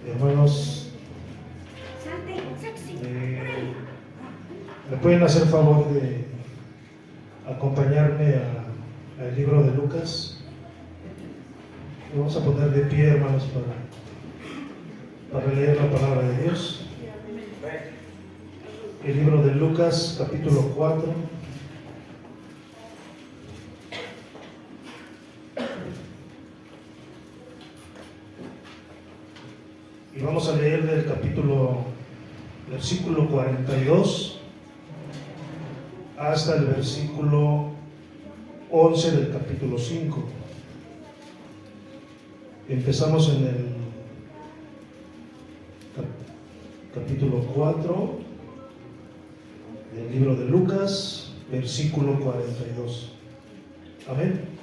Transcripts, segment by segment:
Hermanos, ¿me pueden hacer favor de acompañarme al libro de Lucas? Vamos a poner de pie, hermanos, para leer la palabra de Dios. El libro de Lucas, capítulo 4. Y vamos a leer del versículo 42 hasta el versículo 11 del capítulo 5. Empezamos en el capítulo 4 del libro de Lucas, versículo 42. Amén.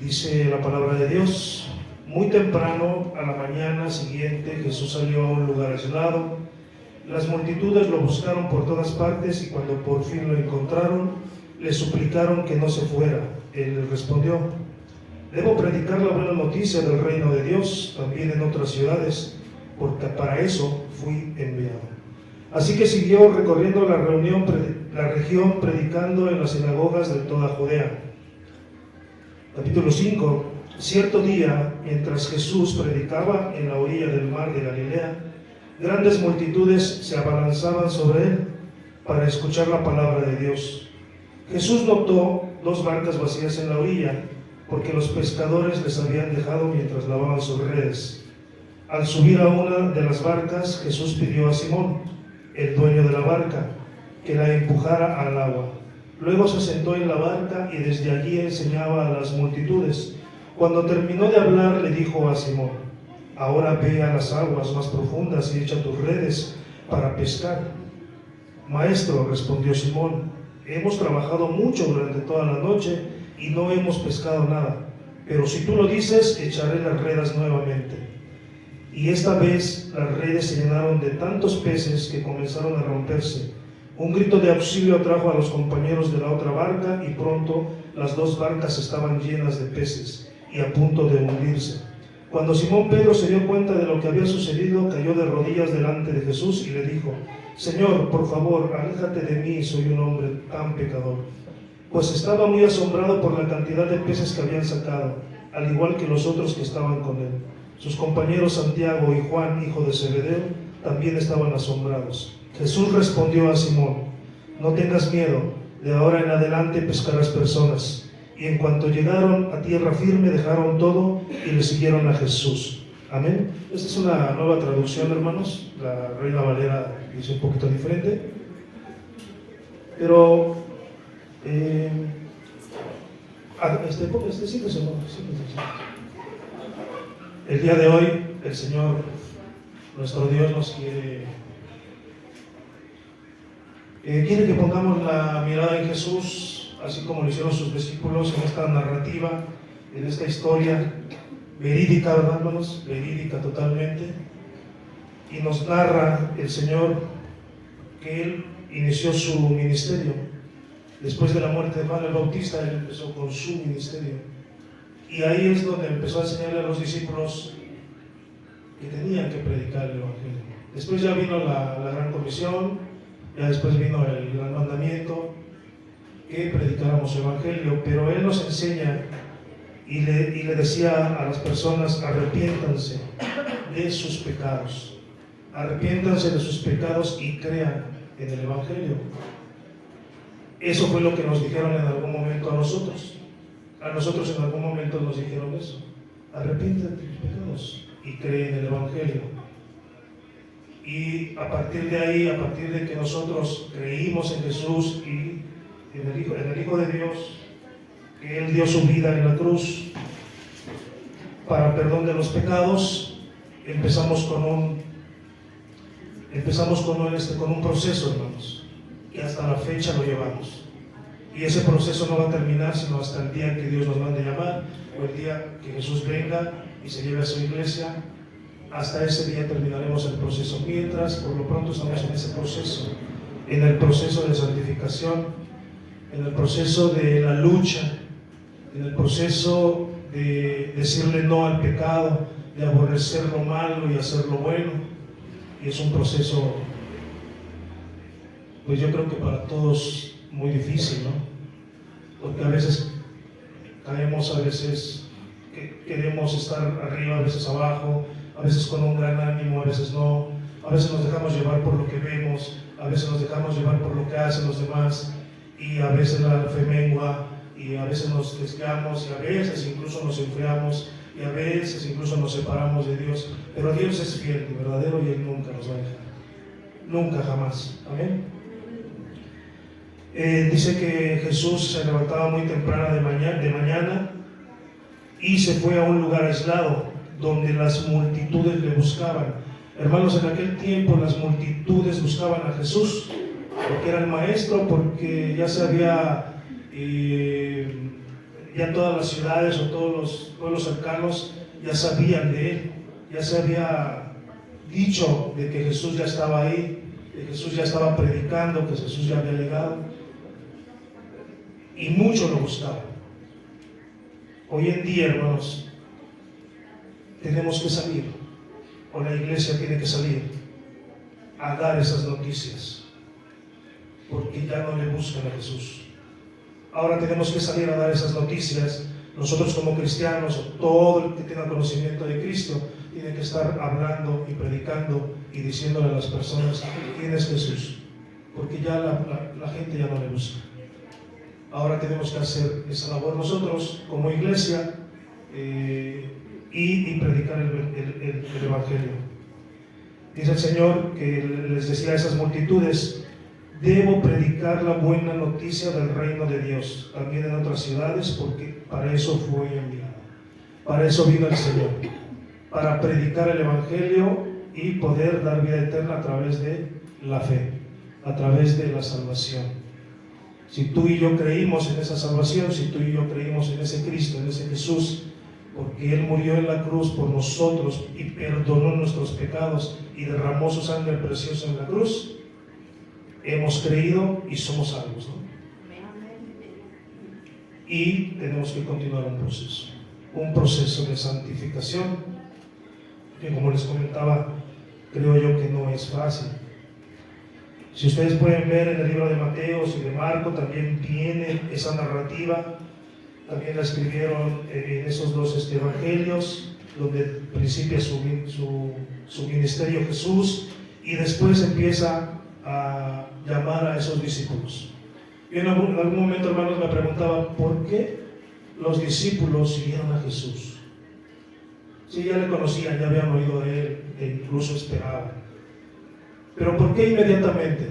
Dice la palabra de Dios: muy temprano, a la mañana siguiente, Jesús salió a un lugar aislado. Las multitudes lo buscaron por todas partes y cuando por fin lo encontraron, le suplicaron que no se fuera. Él les respondió: debo predicar la buena noticia del reino de Dios también en otras ciudades, porque para eso fui enviado. Así que siguió recorriendo la región, predicando en las sinagogas de toda Judea. Capítulo 5. Cierto día, mientras Jesús predicaba en la orilla del mar de Galilea, grandes multitudes se abalanzaban sobre él para escuchar la palabra de Dios. Jesús notó 2 barcas vacías en la orilla, porque los pescadores les habían dejado mientras lavaban sus redes. Al subir a una de las barcas, Jesús pidió a Simón, el dueño de la barca, que la empujara al agua. Luego se sentó en la barca y desde allí enseñaba a las multitudes. Cuando terminó de hablar, le dijo a Simón: ahora ve a las aguas más profundas y echa tus redes para pescar. Maestro, respondió Simón, hemos trabajado mucho durante toda la noche y no hemos pescado nada, pero si tú lo dices, echaré las redes nuevamente. Y esta vez las redes se llenaron de tantos peces que comenzaron a romperse. Un grito de auxilio atrajo a los compañeros de la otra barca y pronto las 2 barcas estaban llenas de peces y a punto de hundirse. Cuando Simón Pedro se dio cuenta de lo que había sucedido, cayó de rodillas delante de Jesús y le dijo: Señor, por favor, aléjate de mí, soy un hombre tan pecador. Pues estaba muy asombrado por la cantidad de peces que habían sacado, al igual que los otros que estaban con él. Sus compañeros Santiago y Juan, hijo de Zebedeo, también estaban asombrados. Jesús respondió a Simón: no tengas miedo, de ahora en adelante pescarás personas. Y en cuanto llegaron a tierra firme, dejaron todo y le siguieron a Jesús. Amén. Esta es una nueva traducción, hermanos. La Reina Valera dice un poquito diferente. Pero el día de hoy, el Señor, nuestro Dios, nos quiere que pongamos la mirada en Jesús, así como lo hicieron sus discípulos en esta narrativa, en esta historia verídica, ¿verdad, hermanos? Verídica totalmente. Y nos narra el Señor que Él inició su ministerio. Después de la muerte de Juan el Bautista, Él empezó con su ministerio. Y ahí es donde empezó a enseñarle a los discípulos que tenían que predicar el Evangelio. Después ya vino la gran comisión, ya después vino el gran mandamiento, que predicáramos el Evangelio, pero Él nos enseña y le decía a las personas: arrepiéntanse de sus pecados, arrepiéntanse de sus pecados y crean en el Evangelio. Eso fue lo que nos dijeron en algún momento a nosotros. A nosotros en algún momento nos dijeron eso: arrepiéntate de tus pecados y cree en el Evangelio. Y a partir de ahí, a partir de que nosotros creímos en Jesús y en el Hijo de Dios, que Él dio su vida en la cruz para perdón de los pecados. Empezamos con un proceso, hermanos, que hasta la fecha lo llevamos. Y ese proceso no va a terminar sino hasta el día que Dios nos mande llamar, o el día que Jesús venga y se lleve a su iglesia. Hasta ese día terminaremos el proceso. Mientras, por lo pronto, estamos en ese proceso, en el proceso de santificación, en el proceso de la lucha, en el proceso de decirle no al pecado, de aborrecer lo malo y hacer lo bueno. Y es un proceso, pues yo creo que para todos muy difícil, ¿no? Porque a veces caemos, a veces queremos estar arriba, a veces abajo, a veces con un gran ánimo, a veces no, a veces nos dejamos llevar por lo que vemos, a veces nos dejamos llevar por lo que hacen los demás, y a veces la fe mengua, y a veces nos desviamos, y a veces incluso nos enfriamos, y a veces incluso nos separamos de Dios. Pero Dios es fiel y verdadero, y Él nunca nos va a dejar, nunca, jamás. Amén. Dice que Jesús se levantaba muy temprano de mañana y se fue a un lugar aislado donde las multitudes le buscaban. Hermanos, en aquel tiempo las multitudes buscaban a Jesús porque era el maestro, porque ya se había, ya todas las ciudades o todos los pueblos cercanos ya sabían de él, ya se había dicho de que Jesús ya estaba ahí, que Jesús ya estaba predicando, que Jesús ya había llegado, y muchos lo buscaban. Hoy en día, hermanos, tenemos que salir, o la iglesia tiene que salir a dar esas noticias, porque ya no le buscan a Jesús. Ahora tenemos que salir a dar esas noticias. Nosotros como cristianos, o todo el que tenga conocimiento de Cristo, tiene que estar hablando y predicando y diciéndole a las personas quién es Jesús, porque ya la gente ya no le busca. Ahora tenemos que hacer esa labor nosotros como iglesia, y predicar el Evangelio. Dice el Señor que les decía a esas multitudes: debo predicar la buena noticia del reino de Dios también en otras ciudades, porque para eso fue enviado, para eso vino el Señor, para predicar el Evangelio y poder dar vida eterna a través de la fe, a través de la salvación. Si tú y yo creímos en esa salvación, si tú y yo creímos en ese Cristo, en ese Jesús, porque Él murió en la cruz por nosotros y perdonó nuestros pecados y derramó su sangre preciosa en la cruz, hemos creído y somos salvos, ¿no? Y tenemos que continuar un proceso de santificación, que, como les comentaba, creo yo que no es fácil. Si ustedes pueden ver en el libro de Mateo y de Marco, también viene esa narrativa, también la escribieron en esos dos evangelios, donde principia su ministerio Jesús, y después empieza a llamar a esos discípulos. Yo en algún momento, hermanos, me preguntaba por qué los discípulos siguieron a Jesús. Sí, ya le conocían, ya habían oído de Él e incluso esperaban. Pero ¿por qué inmediatamente?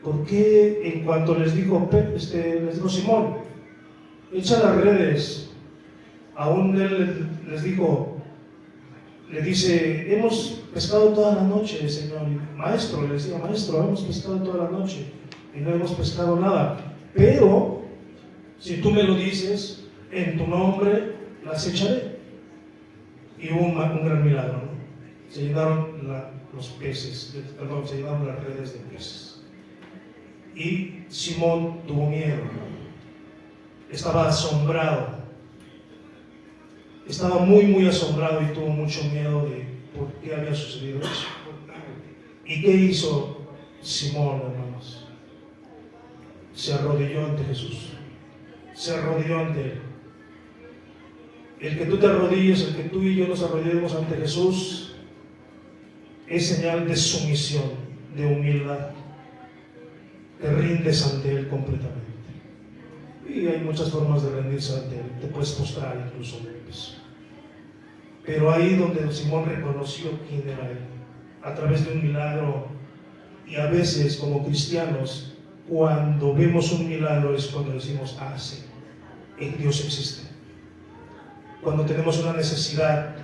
¿Por qué en cuanto les dijo Simón, echa las redes? Aún Él les dijo, le dice, hemos pescado toda la noche, Señor. Maestro, le decía, maestro, hemos pescado toda la noche y no hemos pescado nada. Pero, si tú me lo dices, en tu nombre las echaré. Y hubo un gran milagro, ¿no? Se llenaron se llenaron las redes de peces. Y Simón tuvo miedo, estaba asombrado, estaba muy asombrado y tuvo mucho miedo de por qué había sucedido eso. ¿Y qué hizo Simón, hermanos? Se arrodilló ante Jesús, se arrodilló ante Él. El que tú te arrodilles, el que tú y yo nos arrodillemos ante Jesús, es señal de sumisión, de humildad. Te rindes ante Él completamente. Y hay muchas formas de rendirse ante Él. Te puedes postrar incluso de pies. Pero ahí donde Simón reconoció quién era Él, a través de un milagro. Y a veces, como cristianos, cuando vemos un milagro es cuando decimos, ah, sí, el Dios existe. Cuando tenemos una necesidad,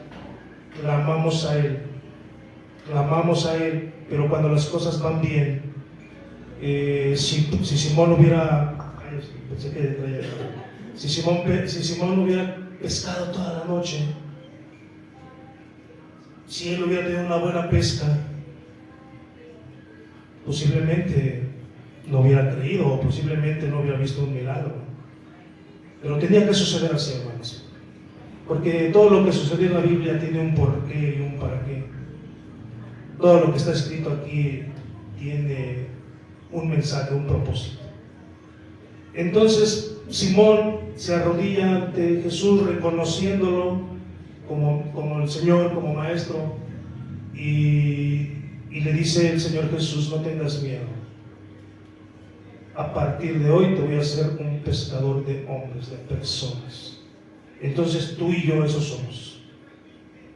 clamamos a Él, pero cuando las cosas van bien, si Simón hubiera, si Simón hubiera pescado toda la noche, si él hubiera tenido una buena pesca, posiblemente no hubiera creído o posiblemente no hubiera visto un milagro. Pero tenía que suceder así, hermanos. Porque todo lo que sucedió en la Biblia tiene un porqué y un para qué. Todo lo que está escrito aquí tiene un mensaje, un propósito. Entonces Simón se arrodilla ante Jesús reconociéndolo como el Señor, como Maestro, y le dice el Señor Jesús, no tengas miedo. A partir de hoy te voy a hacer un pescador de hombres, de personas. Entonces tú y yo esos somos,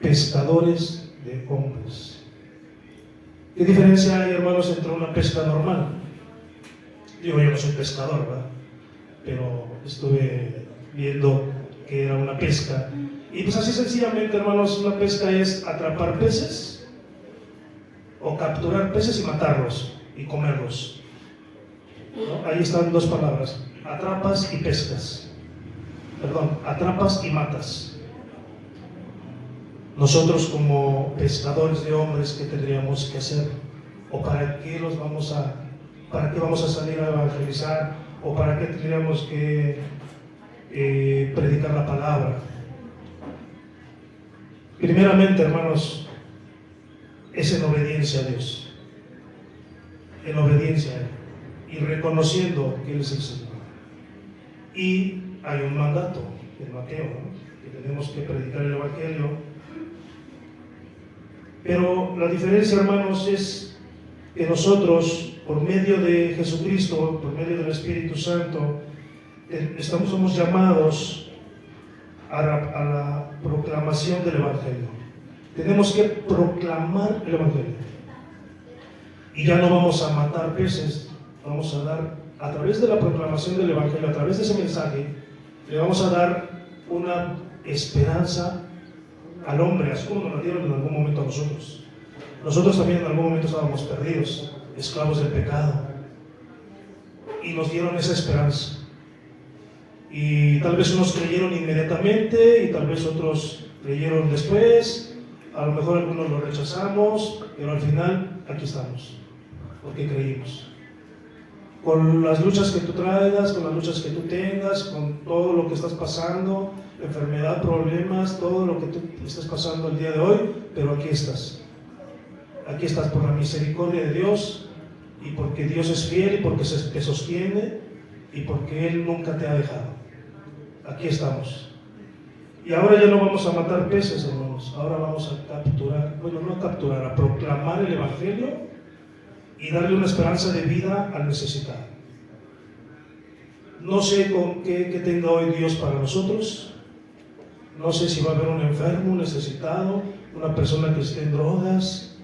pescadores de hombres. ¿Qué diferencia hay, hermanos, entre una pesca normal? Digo, yo no soy pescador, ¿verdad? Pero estuve viendo que era una pesca. Y pues así sencillamente, hermanos, una pesca es atrapar peces o capturar peces y matarlos y comerlos, ¿no? Ahí están dos palabras, atrapas y pescas. Perdón, atrapas y matas. Nosotros como pescadores de hombres, ¿qué tendríamos que hacer? ¿O para qué vamos a salir a evangelizar? ¿O para qué tendríamos que predicar la palabra? Primeramente, hermanos, es en obediencia a Dios, en obediencia a Él, y reconociendo que Él es el Señor. Y hay un mandato en Mateo, ¿no? Que tenemos que predicar el Evangelio. Pero la diferencia, hermanos, es que nosotros, por medio de Jesucristo, por medio del Espíritu Santo, somos llamados a la proclamación del Evangelio. Tenemos que proclamar el Evangelio. Y ya no vamos a matar peces, vamos a dar, a través de la proclamación del Evangelio, a través de ese mensaje, le vamos a dar una esperanza al hombre, así como nos la dieron en algún momento a nosotros. Nosotros también en algún momento estábamos perdidos, esclavos del pecado, y nos dieron esa esperanza. Y tal vez unos creyeron inmediatamente y tal vez otros creyeron después, a lo mejor algunos lo rechazamos, pero al final aquí estamos, porque creímos. Con las luchas que tú traigas, con las luchas que tú tengas, con todo lo que estás pasando, enfermedad, problemas, todo lo que tú estás pasando el día de hoy, pero aquí estás. Aquí estás por la misericordia de Dios y porque Dios es fiel y porque te sostiene y porque Él nunca te ha dejado. Aquí estamos. Y ahora ya no vamos a matar peces, hermanos. Ahora vamos a capturar, bueno, no a capturar, a proclamar el Evangelio y darle una esperanza de vida al necesitado. No sé con qué tenga hoy Dios para nosotros. No sé si va a haber un enfermo, un necesitado, una persona que esté en drogas.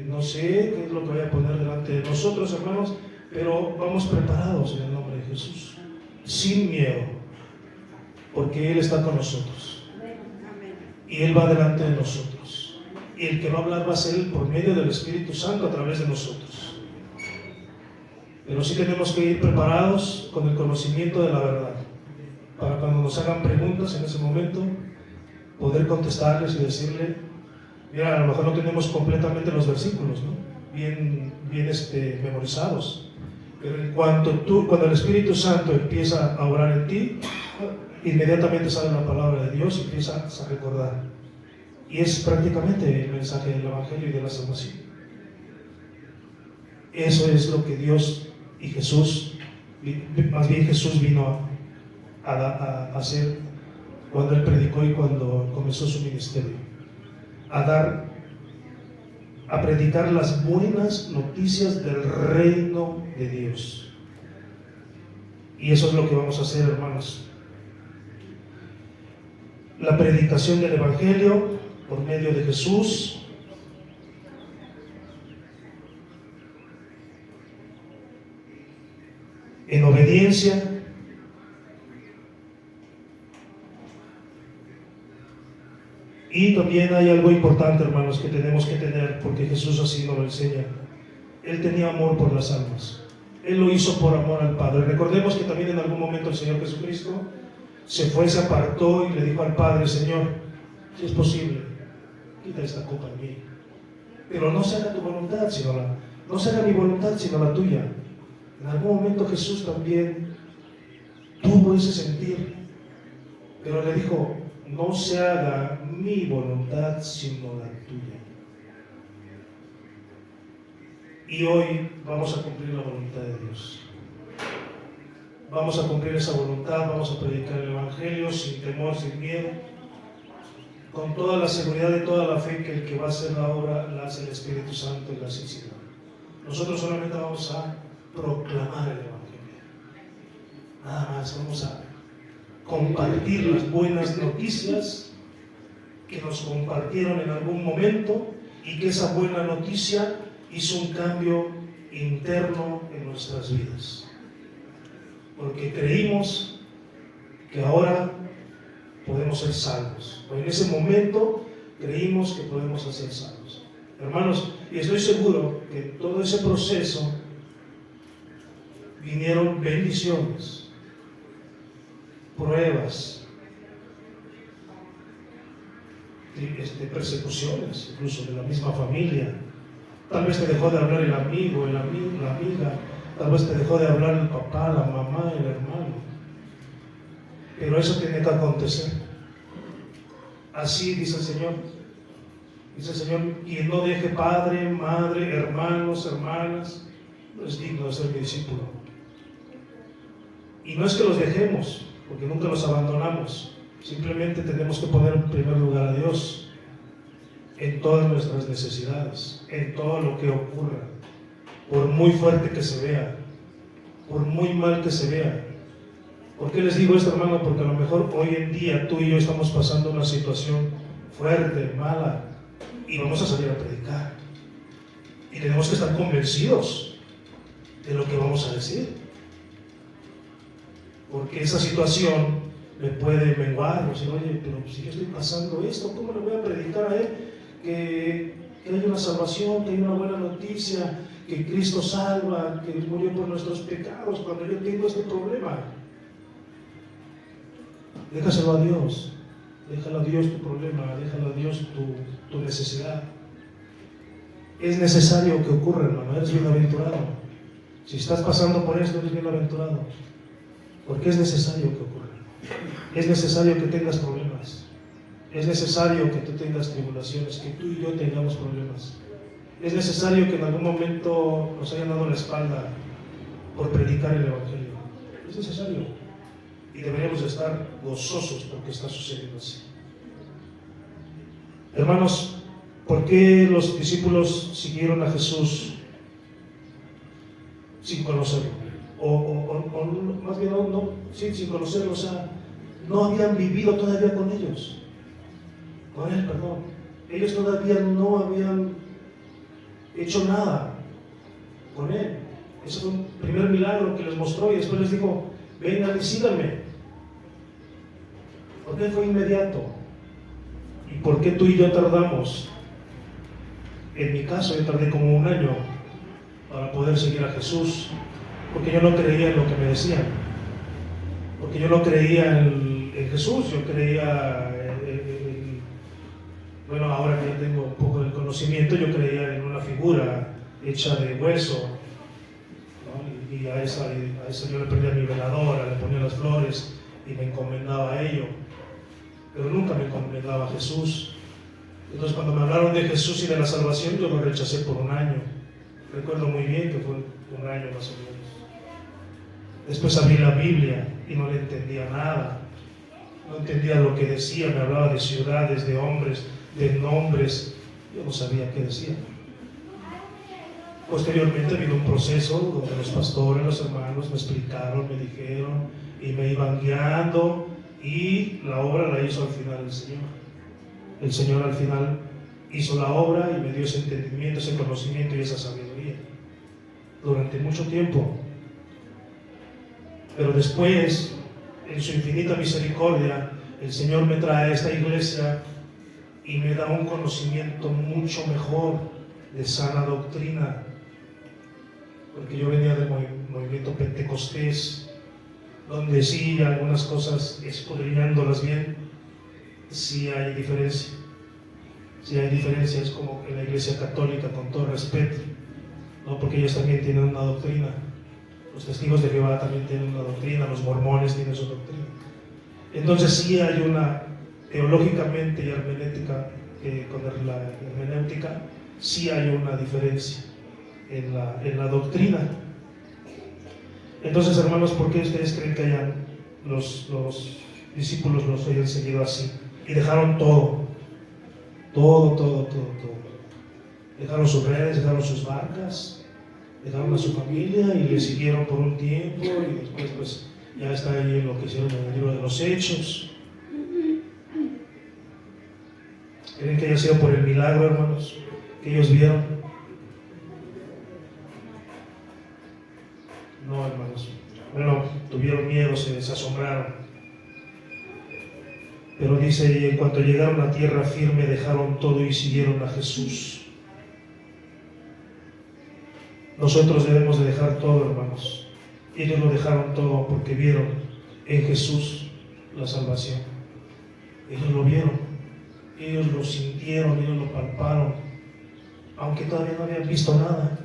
No sé qué es lo que voy a poner delante de nosotros, hermanos, pero vamos preparados en el nombre de Jesús, sin miedo, porque Él está con nosotros y Él va delante de nosotros, y el que va a hablar va a ser Él por medio del Espíritu Santo a través de nosotros. Pero sí tenemos que ir preparados con el conocimiento de la verdad, para cuando nos hagan preguntas en ese momento poder contestarles y decirle, mira, a lo mejor no tenemos completamente los versículos, ¿no? bien memorizados, pero cuando el Espíritu Santo empieza a orar en ti, inmediatamente sale la palabra de Dios y empiezas a recordar. Y es prácticamente el mensaje del Evangelio y de la salvación. Eso es lo que Dios y Jesús, más bien Jesús vino a hacer cuando Él predicó y cuando comenzó su ministerio. A predicar las buenas noticias del reino de Dios. Y eso es lo que vamos a hacer, hermanos. La predicación del Evangelio por medio de Jesús, en obediencia. Y también hay algo importante, hermanos, que tenemos que tener, porque Jesús así nos lo enseña. Él tenía amor por las almas. Él lo hizo por amor al Padre. Recordemos que también en algún momento el Señor Jesucristo se fue, se apartó y le dijo al Padre: Señor, si es posible, quita esta copa en mí. Pero no se haga tu voluntad, no se haga mi voluntad, sino la tuya. En algún momento Jesús también tuvo ese sentir, pero le dijo: no se haga mi voluntad, sino la tuya. Y hoy vamos a cumplir la voluntad de Dios. Vamos a cumplir esa voluntad, vamos a predicar el Evangelio sin temor, sin miedo, con toda la seguridad y toda la fe que el que va a hacer la obra la hace el Espíritu Santo y la hace el Señor. Nosotros solamente vamos a proclamar el Evangelio. Nada más, vamos a compartir las buenas noticias que nos compartieron en algún momento y que esa buena noticia hizo un cambio interno en nuestras vidas. Porque creímos que ahora podemos ser salvos. O en ese momento creímos que podemos ser salvos. Hermanos, y estoy seguro que en todo ese proceso vinieron bendiciones, pruebas, persecuciones, incluso de la misma familia. Tal vez te dejó de hablar el amigo, la amiga, tal vez te dejó de hablar el papá, la mamá, el hermano. Pero eso tiene que acontecer. Así dice el Señor. Dice el Señor: quien no deje padre, madre, hermanos, hermanas, no es digno de ser mi discípulo. Y no es que los dejemos, porque nunca los abandonamos. Simplemente tenemos que poner en primer lugar a Dios en todas nuestras necesidades, en todo lo que ocurra, por muy fuerte que se vea, por muy mal que se vea. ¿Por qué les digo esto, hermano? Porque a lo mejor hoy en día tú y yo estamos pasando una situación fuerte, mala, y vamos a salir a predicar. Y tenemos que estar convencidos de lo que vamos a decir. Porque esa situación me puede menguar, decir: oye, pero si yo estoy pasando esto, ¿cómo le voy a predicar a él que hay una salvación, que hay una buena noticia, que Cristo salva, que murió por nuestros pecados, cuando yo tengo este problema? Déjaselo a Dios, déjalo a Dios tu problema, déjalo a Dios tu necesidad. Es necesario que ocurra, hermano, eres bienaventurado. Si estás pasando por esto, eres bienaventurado, porque es necesario que ocurra. Es necesario que tengas problemas. Es necesario que tú tengas tribulaciones, que tú y yo tengamos problemas. Es necesario que en algún momento nos hayan dado la espalda por predicar el Evangelio. Es necesario. Y deberíamos estar gozosos porque está sucediendo así. Hermanos, ¿por qué los discípulos siguieron a Jesús sin conocerlo? O más bien sin conocerlo, o sea, no habían vivido todavía con él, perdón. Ellos todavía no habían hecho nada con él. Ese fue un primer milagro que les mostró y después les dijo: vengan y síganme. ¿Por qué fue inmediato? ¿Y por qué tú y yo tardamos? En mi caso, yo tardé como 1 año para poder seguir a Jesús, porque yo no creía en lo que me decían, porque yo no creía en Jesús, yo creía bueno, ahora que ya tengo un poco de conocimiento, yo creía en una figura hecha de hueso, ¿no? Y a esa yo le prendía mi veladora, le ponía las flores y me encomendaba a ello, pero nunca me encomendaba a Jesús. Entonces, cuando me hablaron de Jesús y de la salvación, yo lo rechacé por 1 año. Recuerdo muy bien que fue 1 año más o menos. Después abrí la Biblia y no le entendía nada. No entendía lo que decía, me hablaba de ciudades, de hombres, de nombres. Yo no sabía qué decía. Posteriormente vino un proceso donde los pastores, los hermanos me explicaron, me dijeron y me iban guiando, y la obra la hizo al final el Señor. El Señor al final hizo la obra y me dio ese entendimiento, ese conocimiento y esa sabiduría. Durante mucho tiempo Pero después, en su infinita misericordia, el Señor me trae a esta iglesia y me da un conocimiento mucho mejor de sana doctrina, porque yo venía del movimiento pentecostés, donde sí, algunas cosas, escudriñándolas bien, sí hay diferencia. Sí hay diferencia, es como en la iglesia católica, con todo respeto, ¿no? Porque ellos también tienen una doctrina. Los testigos de Jehová también tienen una doctrina, los mormones tienen su doctrina. Entonces sí hay una, teológicamente y hermenéutica, con la hermenéutica, sí hay una diferencia en la doctrina. Entonces, hermanos, ¿por qué ustedes creen que hayan los discípulos los hayan seguido así? Y dejaron todo. Dejaron sus redes, dejaron sus barcas, dejaron a su familia y le siguieron por un tiempo, y después pues ya está ahí lo que hicieron en el libro de los Hechos. ¿Creen que haya sido por el milagro, hermanos, que ellos vieron? No, hermanos. Bueno, tuvieron miedo, se asombraron. Pero dice, y en cuanto llegaron a tierra firme, dejaron todo y siguieron a Jesús. Nosotros debemos de dejar todo, hermanos. Ellos lo dejaron todo porque vieron en Jesús la salvación. Ellos lo vieron, ellos lo sintieron, ellos lo palparon, aunque todavía no habían visto nada.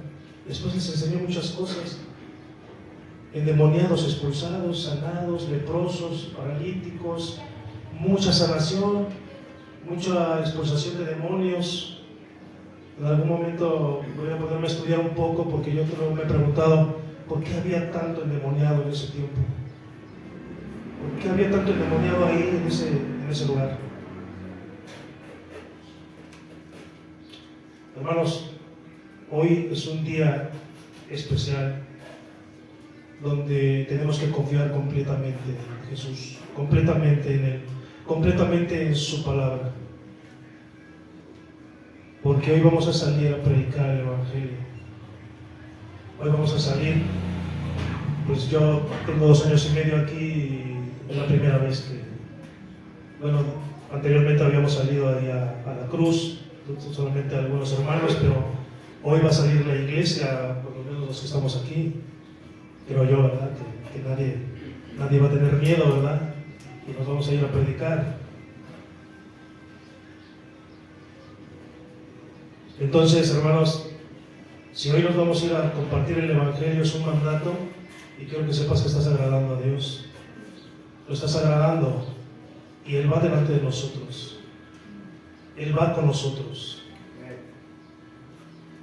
Después les enseñó muchas cosas. Endemoniados expulsados, sanados, leprosos, paralíticos, mucha sanación, mucha expulsación de demonios. En algún momento voy a ponerme a estudiar un poco, porque yo me he preguntado por qué había tanto endemoniado en ese tiempo. ¿Por qué había tanto endemoniado ahí en ese lugar? Hermanos, hoy es un día especial donde tenemos que confiar completamente en Jesús, completamente en Él, completamente en su palabra. Porque hoy vamos a salir a predicar el Evangelio. Hoy vamos a salir, pues yo tengo 2 años y medio aquí y es la primera vez que, bueno, anteriormente habíamos salido ahí a la cruz, solamente algunos hermanos, pero hoy va a salir la iglesia, por lo menos los que estamos aquí. Creo yo, ¿verdad? Que nadie va a tener miedo, ¿verdad? Y nos vamos a ir a predicar. Entonces, hermanos, si hoy nos vamos a ir a compartir el Evangelio, es un mandato, y quiero que sepas que estás agradando a Dios. Lo estás agradando, y Él va delante de nosotros. Él va con nosotros.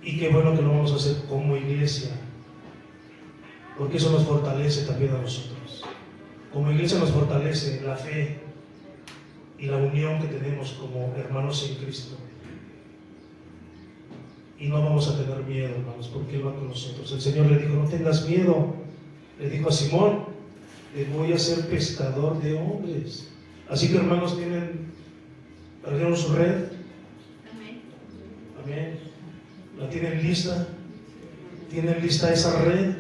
Y qué bueno que lo vamos a hacer como iglesia, porque eso nos fortalece también a nosotros. Como iglesia nos fortalece la fe y la unión que tenemos como hermanos en Cristo. Y no vamos a tener miedo, hermanos, porque Él va con nosotros. El Señor le dijo, no tengas miedo. Le dijo a Simón, le voy a hacer pescador de hombres. Así que, hermanos, perdieron su red. Amén. Amén. ¿La tienen lista? ¿Tienen lista esa red?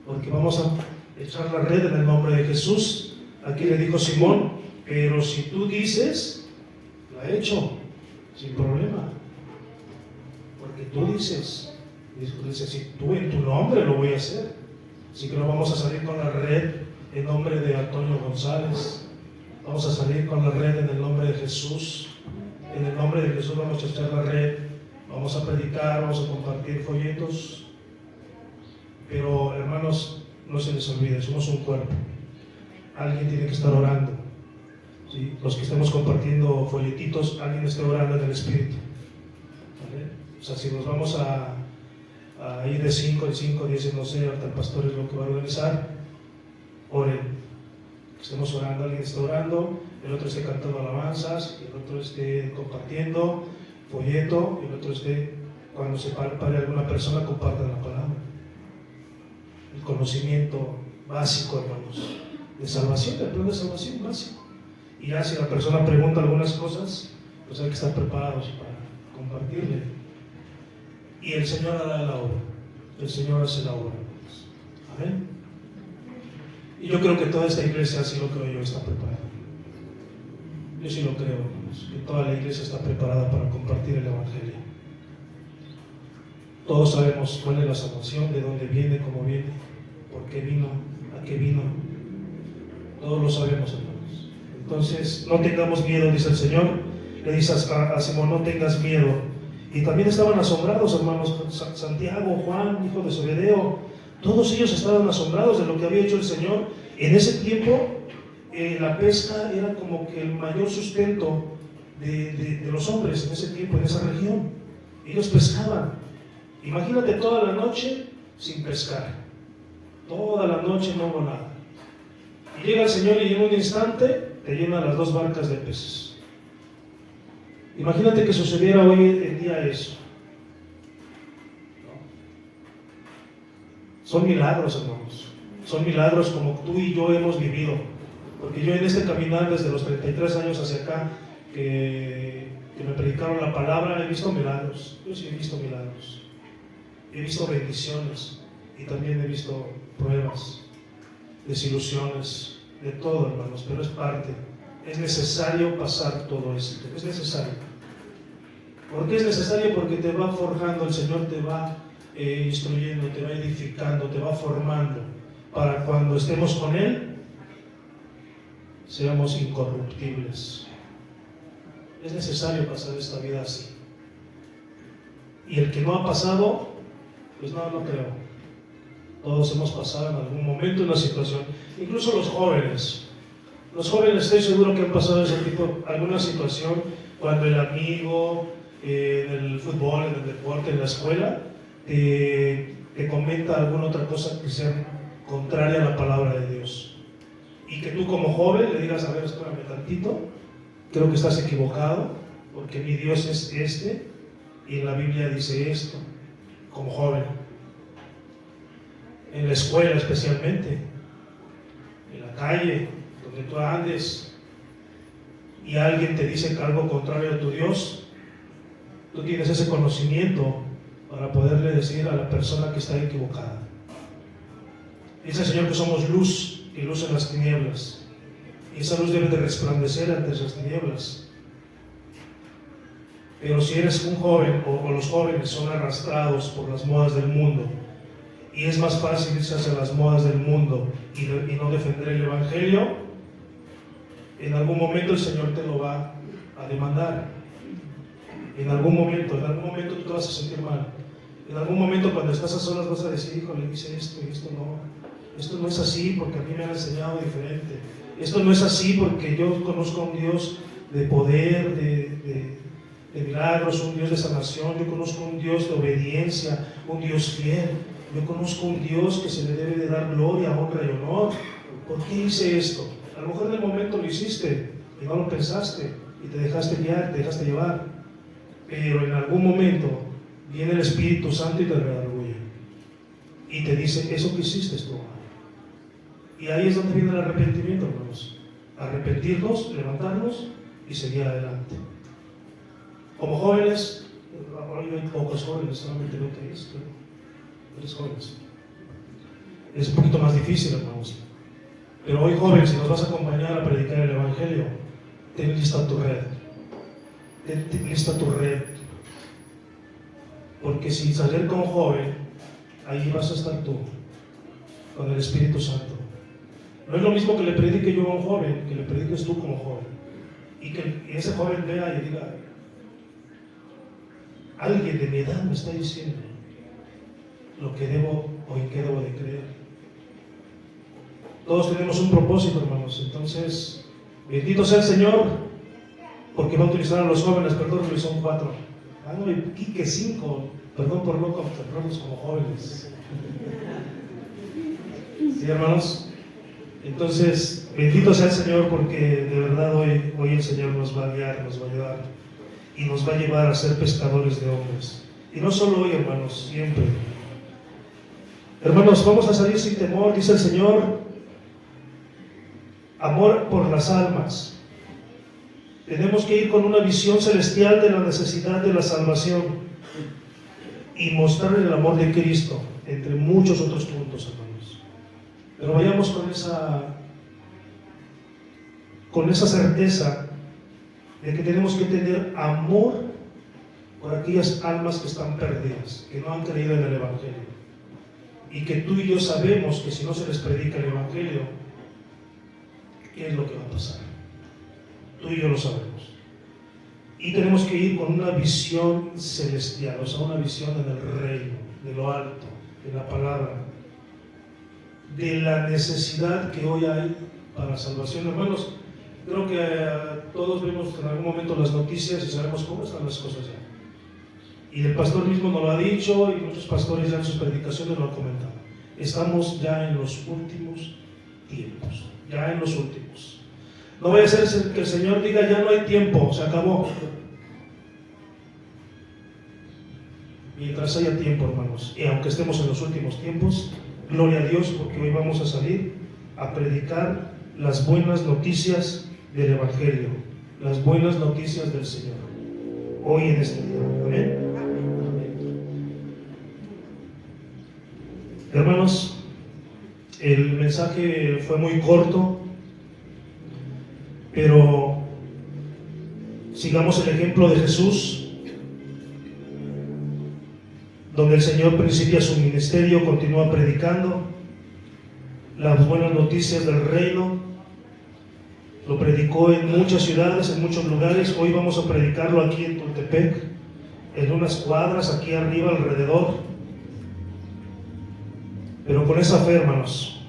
Porque vamos a echar la red en el nombre de Jesús. Aquí le dijo Simón, pero si tú dices, la he hecho, sin problema. Porque tú dices, si tú en tu nombre lo voy a hacer. Así que no vamos a salir con la red en nombre de Antonio González. Vamos a salir con la red en el nombre de Jesús. En el nombre de Jesús vamos a echar la red. Vamos a predicar, vamos a compartir folletos. Pero, hermanos, no se les olvide, somos un cuerpo. Alguien tiene que estar orando. ¿Sí? Los que estemos compartiendo folletitos, alguien esté orando en el Espíritu. ¿Vale? O sea, si nos vamos a ir de 5 en 5, 10, no sé, ahorita el pastor es lo que va a organizar, oren. Estemos orando, alguien esté orando, el otro esté cantando alabanzas, el otro esté compartiendo folleto, y el otro esté, cuando se pare alguna persona, compartan la palabra. El conocimiento básico, hermanos, de salvación, el plan de salvación básico. Y ya si la persona pregunta algunas cosas, pues hay que estar preparados para compartirle. Y el Señor hará la obra. El Señor hace la obra. Amén. Y yo creo que toda esta iglesia, así lo creo yo, está preparada. Yo sí lo creo, hermanos, que toda la iglesia está preparada para compartir el Evangelio. Todos sabemos cuál es la salvación, de dónde viene, cómo viene, por qué vino, a qué vino. Todos lo sabemos, hermanos. Entonces, no tengamos miedo, dice el Señor. Le dice a Simón, no tengas miedo. Y también estaban asombrados, hermanos, Santiago, Juan, hijo de Zebedeo. Todos ellos estaban asombrados de lo que había hecho el Señor. En ese tiempo, la pesca era como que el mayor sustento de los hombres en ese tiempo, en esa región. Ellos pescaban. Imagínate toda la noche sin pescar. Toda la noche no hubo nada. Y llega el Señor y en un instante te llena las 2 barcas de peces. Imagínate que sucediera hoy en día eso. Son milagros, hermanos. Son milagros como tú y yo hemos vivido. Porque yo en este caminar desde los 33 años hacia acá, que me predicaron la palabra, he visto milagros. Yo sí he visto milagros. He visto bendiciones y también he visto pruebas, desilusiones, de todo, hermanos, pero es parte. Es necesario pasar todo esto, es necesario. ¿Por qué es necesario? Porque te va forjando, el Señor te va instruyendo, te va edificando, te va formando, para cuando estemos con Él, seamos incorruptibles. Es necesario pasar esta vida así. Y el que no ha pasado, pues no creo. Todos hemos pasado en algún momento una situación, incluso los jóvenes. Los jóvenes estoy seguro que han pasado ese tipo, alguna situación, cuando el amigo en el fútbol, en el deporte, en la escuela, te comenta alguna otra cosa que sea contraria a la palabra de Dios. Y que tú como joven le digas, a ver, espérame tantito, creo que estás equivocado, porque mi Dios es este, y en la Biblia dice esto, como joven. En la escuela especialmente, en la calle, donde tú andes, y alguien te dice algo contrario a tu Dios, tú tienes ese conocimiento para poderle decir a la persona que está equivocada. Dice el Señor que somos luz, y luz en las tinieblas, y esa luz debe de resplandecer ante esas tinieblas. Pero si eres un joven, o los jóvenes son arrastrados por las modas del mundo, y es más fácil irse hacia las modas del mundo y no defender el Evangelio, en algún momento el Señor te lo va a demandar. En algún momento tú te vas a sentir mal. En algún momento cuando estás a solas vas a decir, híjole, dice esto y esto no. Esto no es así porque a mí me han enseñado diferente. Esto no es así porque yo conozco a un Dios de poder, de milagros, un Dios de sanación. Yo conozco a un Dios de obediencia, un Dios fiel. Yo conozco un Dios que se le debe de dar gloria, honra y honor. ¿Por qué hice esto? A lo mejor en el momento lo hiciste y no lo pensaste y te dejaste guiar, te dejaste llevar. Pero en algún momento viene el Espíritu Santo y te redarguye y te dice, eso que hiciste es tu mal. Y ahí es donde viene el arrepentimiento, hermanos. Arrepentirnos, levantarnos y seguir adelante. Como jóvenes, hoy hay pocos jóvenes, solamente lo que es, tres jóvenes. Es un poquito más difícil, hermanos. Pero hoy, joven, si nos vas a acompañar a predicar el Evangelio, ten lista tu red. Ten lista tu red. Porque si salir con joven, ahí vas a estar tú, con el Espíritu Santo. No es lo mismo que le predique yo a un joven, que le prediques tú como joven. Y que ese joven vea y diga, alguien de mi edad me está diciendo lo que debo o en qué debo de creer. Todos tenemos un propósito, hermanos. Entonces, bendito sea el Señor, porque va a utilizar a los jóvenes, perdón, que son 4. No, y Quique 5, perdón por no considerarlos como jóvenes. ¿Sí, hermanos? Entonces, bendito sea el Señor, porque de verdad hoy el Señor nos va a guiar, nos va a ayudar y nos va a llevar a ser pescadores de hombres. Y no solo hoy, hermanos, siempre. Hermanos, vamos a salir sin temor, dice el Señor. Amor por las almas. Tenemos que ir con una visión celestial de la necesidad de la salvación y mostrar el amor de Cristo, entre muchos otros puntos, hermanos. Pero vayamos con esa certeza de que tenemos que tener amor por aquellas almas que están perdidas, que no han creído en el Evangelio. Y que tú y yo sabemos que si no se les predica el Evangelio, ¿qué es lo que va a pasar? Tú y yo lo sabemos. Y tenemos que ir con una visión celestial, o sea, una visión en el reino, de lo alto, de la palabra, de la necesidad que hoy hay para la salvación. Hermanos, creo que todos vemos en algún momento las noticias y sabemos cómo están las cosas ya. Y el pastor mismo nos lo ha dicho y muchos pastores ya en sus predicaciones lo han comentado. Estamos ya en los últimos tiempos, ya en los últimos. No vaya a ser que el Señor diga ya no hay tiempo, se acabó. Mientras haya tiempo, hermanos, y aunque estemos en los últimos tiempos, gloria a Dios, porque hoy vamos a salir a predicar las buenas noticias del Evangelio, las buenas noticias del Señor, hoy en este día. Amén. Hermanos, el mensaje fue muy corto, pero sigamos el ejemplo de Jesús, donde el Señor principia su ministerio, continúa predicando las buenas noticias del reino. Lo predicó en muchas ciudades, en muchos lugares. Hoy vamos a predicarlo aquí en Tultepec, en unas cuadras aquí arriba alrededor. Pero con esa fe, hermanos,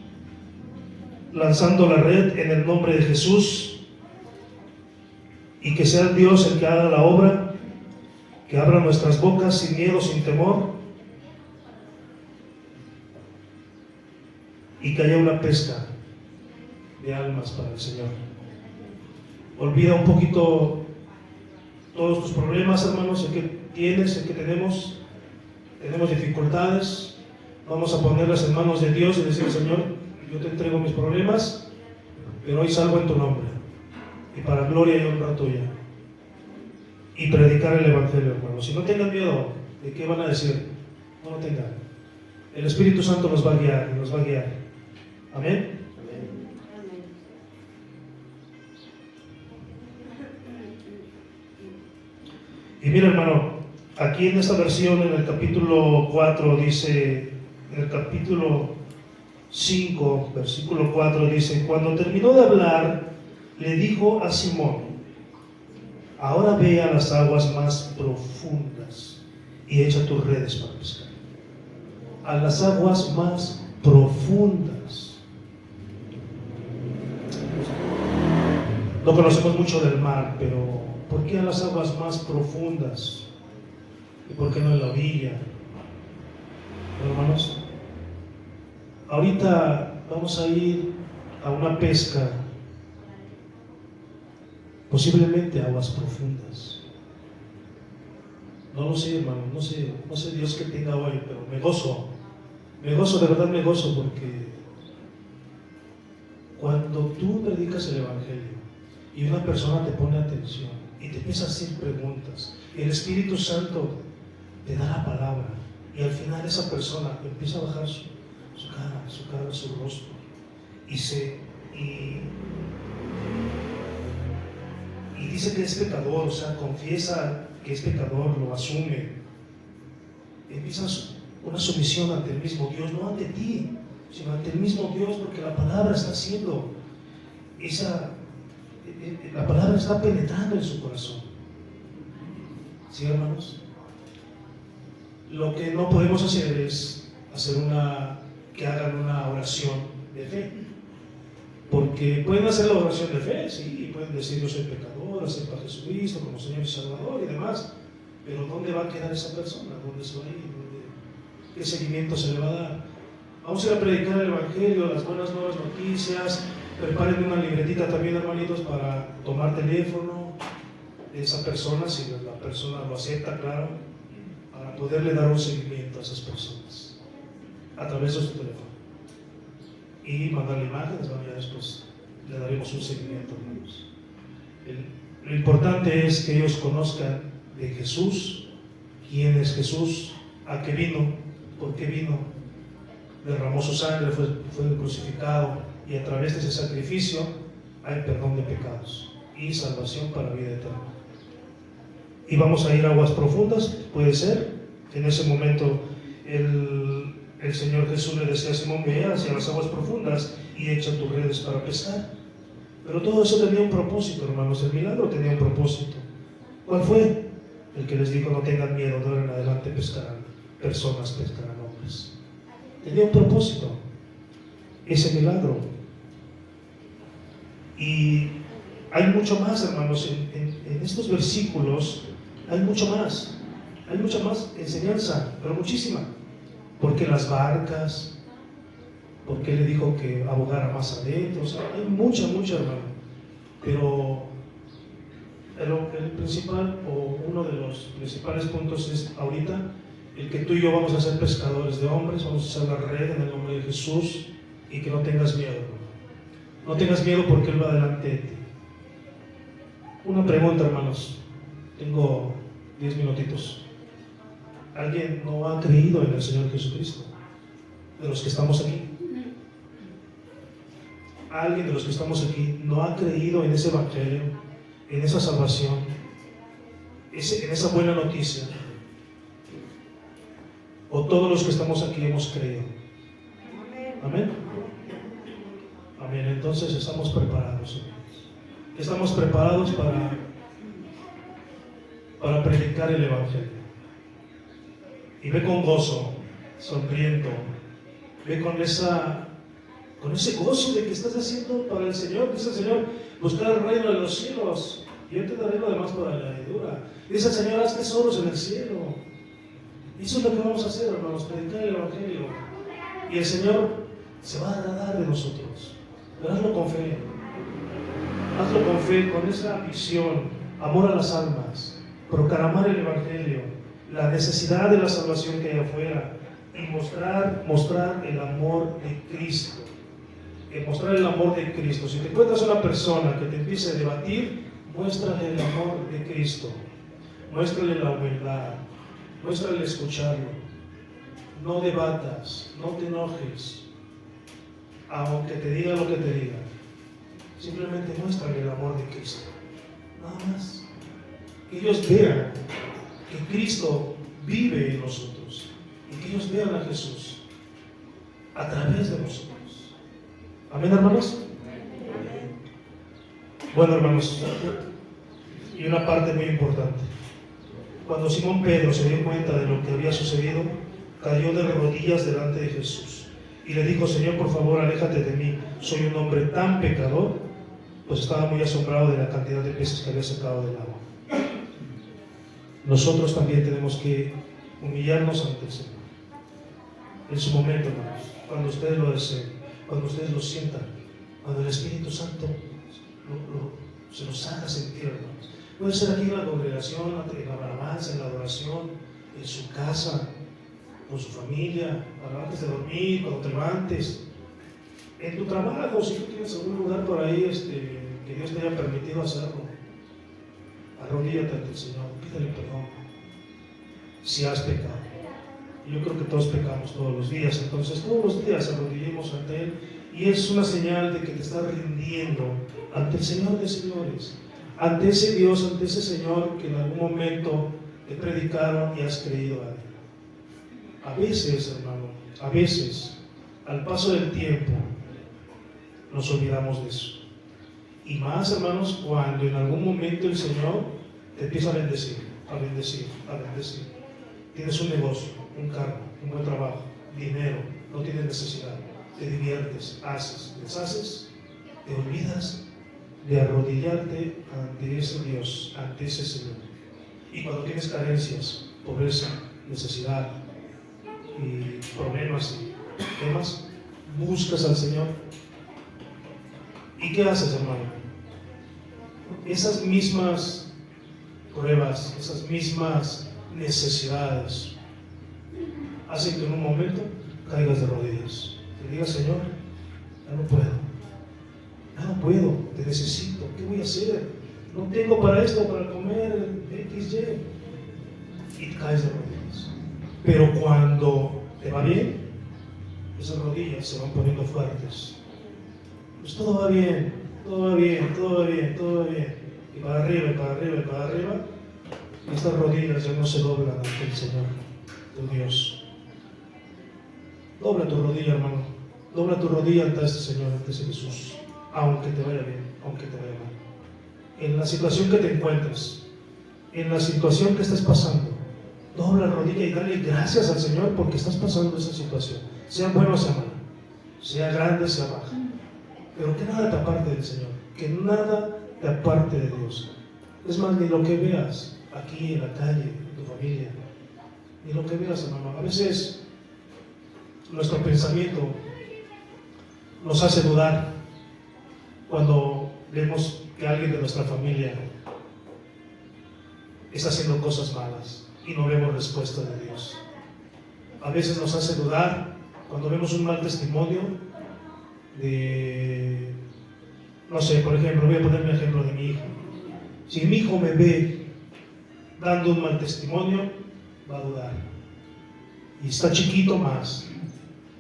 lanzando la red en el nombre de Jesús, y que sea Dios el que haga la obra, que abra nuestras bocas sin miedo, sin temor, y que haya una pesca de almas para el Señor. Olvida un poquito todos tus problemas, hermanos, el que tienes, el que tenemos dificultades. Vamos a ponerlas en manos de Dios y decir: Señor, yo te entrego mis problemas, pero hoy salgo en tu nombre y para gloria y honra tuya. Y predicar el Evangelio, hermanos. Y no tengan miedo de qué van a decir, no lo tengan. El Espíritu Santo nos va a guiar, nos va a guiar. Amén. Y mira, hermano, aquí en esta versión, en el capítulo 4, dice, en el capítulo 5, versículo 4, dice: cuando terminó de hablar, le dijo a Simón: ahora ve a las aguas más profundas y echa tus redes para pescar. A las aguas más profundas. No conocemos mucho del mar, pero ¿por qué a las aguas más profundas? ¿Y por qué no en la orilla? Hermanos, ahorita vamos a ir a una pesca, posiblemente aguas profundas. No lo sé, hermano, no sé Dios que tenga hoy, pero me gozo, de verdad me gozo, porque cuando tú predicas el Evangelio y una persona te pone atención y te empieza a hacer preguntas, y el Espíritu Santo te da la palabra, y al final esa persona empieza a bajar su cara, su rostro, y dice que es pecador, o sea, confiesa que es pecador, lo asume. Empieza una sumisión ante el mismo Dios, no ante ti, sino ante el mismo Dios, porque la palabra está haciendo la palabra está penetrando en su corazón. ¿Sí, hermanos? Lo que no podemos hacer es que hagan una oración de fe. Porque pueden hacer la oración de fe, sí, pueden decir: yo soy pecador, acepto a Jesucristo como Señor y Salvador y demás. Pero ¿dónde va a quedar esa persona? ¿Dónde se va a ir? ¿Qué seguimiento se le va a dar? Vamos a ir a predicar el Evangelio, las buenas nuevas noticias. Preparen una libretita también, hermanitos, para tomar teléfono de esa persona, si la persona lo acepta, claro, para poderle dar un seguimiento a esas personas a través de su teléfono y mandarle imágenes. Bueno, ya después le daremos un seguimiento, hermanos. Lo importante es que ellos conozcan de Jesús, quién es Jesús, a qué vino, por qué vino. derramó su sangre, fue crucificado, y a través de ese sacrificio hay perdón de pecados y salvación para la vida eterna. Y vamos a ir a aguas profundas, puede ser. En ese momento el Señor Jesús le decía a Simón: ve hacia las aguas profundas y echa tus redes para pescar. Pero todo eso tenía un propósito, hermanos. El milagro tenía un propósito. ¿Cuál fue? El que les dijo: no tengan miedo, de ahora en adelante pescarán personas, pescarán hombres. Tenía un propósito ese milagro. Y hay mucho más, hermanos, en estos versículos hay mucha más enseñanza, pero muchísima. Porque las barcas, porque le dijo que abogara más adentro, o sea, hay mucha, hermano. Pero el principal, o uno de los principales puntos es ahorita el que tú y yo vamos a ser pescadores de hombres, vamos a echar la red en el nombre de Jesús, y que no tengas miedo, hermano. No tengas miedo porque Él va delante de ti. Una pregunta, hermanos. Tengo 10 minutitos. ¿Alguien no ha creído en el Señor Jesucristo? De los que estamos aquí. ¿Alguien de los que estamos aquí no ha creído en ese Evangelio, en esa salvación, en esa buena noticia? ¿O todos los que estamos aquí hemos creído? Amén. Amén. Entonces estamos preparados. Estamos preparados para predicar el Evangelio. Y ve con gozo, sonriendo. Ve con ese gozo de que estás haciendo para el Señor. Dice el Señor: buscar el reino de los cielos, y yo te daré lo demás por añadidura. Dice el Señor: haz tesoros en el cielo. Y eso es lo que vamos a hacer, hermanos, predicar el Evangelio. Y el Señor se va a agradar de nosotros. Pero hazlo con fe. Hazlo con fe, con esa visión, amor a las almas, proclamar el Evangelio, la necesidad de la salvación que hay afuera, y mostrar el amor de Cristo. Mostrar el amor de Cristo. Si te encuentras una persona que te empiece a debatir, muéstrale el amor de Cristo. Muéstrale la humildad. Muéstrale escucharlo. No debatas, no te enojes, aunque te diga lo que te diga. Simplemente muéstrale el amor de Cristo. Nada más. Que ellos vean que Cristo vive en nosotros, y que ellos vean a Jesús a través de nosotros. Amén, hermanos. Bueno, hermanos, y una parte muy importante. Cuando Simón Pedro se dio cuenta de lo que había sucedido, cayó de rodillas delante de Jesús y le dijo: Señor, por favor, aléjate de mí, soy un hombre tan pecador. Pues estaba muy asombrado de la cantidad de peces que había sacado del agua. Nosotros también tenemos que humillarnos ante el Señor. En su momento, hermanos, cuando ustedes lo deseen, cuando ustedes lo sientan, cuando el Espíritu Santo se los haga sentir, hermanos. Puede ser aquí en la congregación, en la alabanza, en la adoración, en su casa, con su familia, antes de dormir, cuando te levantes, en tu trabajo, si tú tienes algún lugar por ahí que Dios te haya permitido hacerlo. Arrodíllate ante el Señor, pídele perdón si has pecado. Yo creo que todos pecamos todos los días, entonces todos los días arrodillemos ante Él, y es una señal de que te estás rindiendo ante el Señor de señores, ante ese Dios, ante ese Señor que en algún momento te predicaron y has creído a Él. A veces, hermano, a veces, al paso del tiempo, nos olvidamos de eso. Y más, hermanos, cuando en algún momento el Señor te empieza a bendecir, a bendecir, a bendecir. Tienes un negocio, un carro, un buen trabajo, dinero, no tienes necesidad, te diviertes, haces, deshaces, te olvidas de arrodillarte ante ese Dios, ante ese Señor. Y cuando tienes carencias, pobreza, necesidad y problemas y temas, buscas al Señor. ¿Y qué haces, hermano? Esas mismas pruebas, esas mismas necesidades hacen que en un momento caigas de rodillas. Te digas: Señor, ya no puedo, te necesito, ¿qué voy a hacer? No tengo para esto, para comer, XY. Y caes de rodillas. Pero cuando te va bien, esas rodillas se van poniendo fuertes. Pues todo va bien, todo va bien, todo va bien, todo va bien. Y para arriba, y para arriba, y para arriba. Y estas rodillas ya no se doblan ante el Señor, tu Dios. Dobla tu rodilla, hermano. Dobla tu rodilla ante este Señor, ante ese Jesús. Aunque te vaya bien, aunque te vaya mal. En la situación que te encuentres, en la situación que estés pasando, dobla la rodilla y dale gracias al Señor porque estás pasando esa situación. Sea buena o sea mala, sea grande, sea baja. Pero que nada te aparte del Señor, que nada te aparte de Dios. Es más, ni lo que veas aquí en la calle, en tu familia, ni lo que veas, hermano. A veces nuestro pensamiento nos hace dudar cuando vemos que alguien de nuestra familia está haciendo cosas malas y no vemos respuesta de Dios. A veces nos hace dudar cuando vemos un mal testimonio de, no sé, por ejemplo, voy a poner mi ejemplo de mi hijo. Si mi hijo me ve dando un mal testimonio, va a dudar. Y está chiquito más.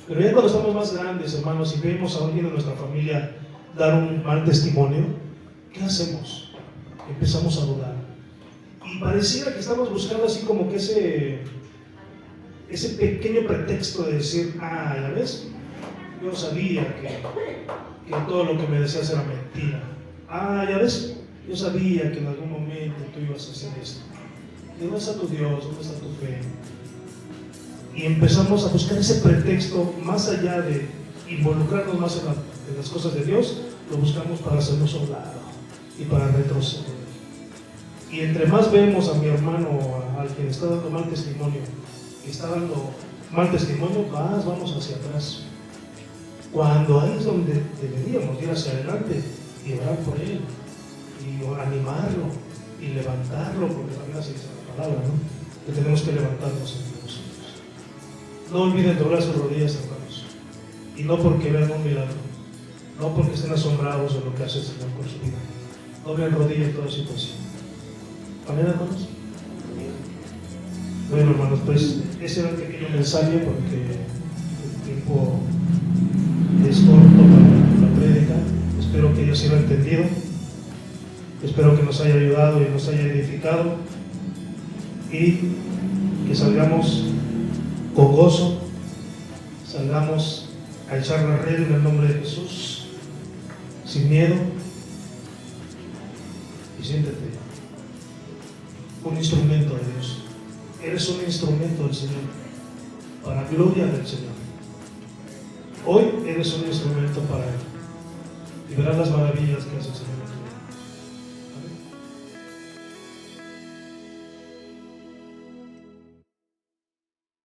Pero ya cuando estamos más grandes, hermanos, y vemos a alguien de nuestra familia dar un mal testimonio, ¿qué hacemos? Empezamos a dudar. Y pareciera que estamos buscando así como que ese pequeño pretexto de decir, ya ves, yo sabía que todo lo que me decías era mentira. Ya ves, yo sabía que en algún momento tú ibas a hacer esto. ¿Dónde está tu Dios? ¿Dónde está tu fe? Y empezamos a buscar ese pretexto más allá de involucrarnos más en las cosas de Dios, lo buscamos para hacernos a un lado y para retroceder. Y entre más vemos a mi hermano o al que está dando mal testimonio, que está dando mal testimonio, más vamos hacia atrás. Cuando ahí es donde deberíamos ir hacia adelante y orar por él, y animarlo, y levantarlo, porque también así dice la palabra, ¿no? Que tenemos que levantarnos entre nosotros. No olviden doblar sus rodillas, hermanos. Y no porque vean un milagro, no porque estén asombrados de lo que hace el Señor con su vida. Doblen rodillas en toda situación. ¿Amén, hermanos? Bueno, hermanos, pues ese era el pequeño mensaje porque el tiempo es corto para la prédica. Espero que haya sido entendido. Espero que nos haya ayudado y nos haya edificado. Y que salgamos con gozo, salgamos a echar la red en el nombre de Jesús, sin miedo. Y siéntete un instrumento de Dios. Eres un instrumento del Señor, para gloria del Señor. Hoy eres un instrumento para Él y verás las maravillas que hace el Señor.